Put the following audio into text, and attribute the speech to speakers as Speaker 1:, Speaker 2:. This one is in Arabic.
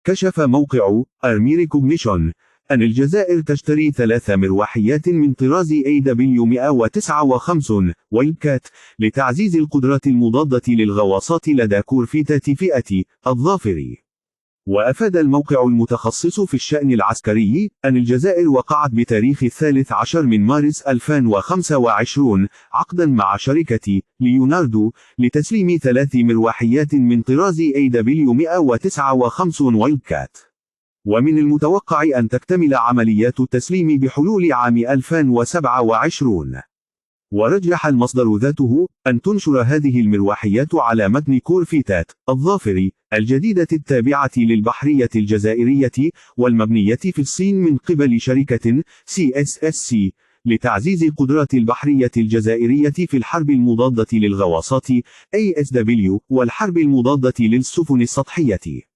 Speaker 1: كشف موقع Army Recognition أن الجزائر تشتري 3 مروحيات من طراز AW159 ويلكات لتعزيز القدرات المضادة للغواصات لدى كورفيتات فئة الظافر. وأفاد الموقع المتخصص في الشأن العسكري أن الجزائر وقعت بتاريخ 13 من مارس 2025 عقدا مع شركة ليوناردو لتسليم 3 مروحيات من طراز AW159 ويلكات. ومن المتوقع أن تكتمل عمليات التسليم بحلول عام 2027. ورجح المصدر ذاته أن تنشر هذه المروحيات على متن كورفيتات الظافر الجديدة التابعة للبحرية الجزائرية والمبنية في الصين من قبل شركة CSSC لتعزيز قدرات البحرية الجزائرية في الحرب المضادة للغواصات ASW والحرب المضادة للسفن السطحية.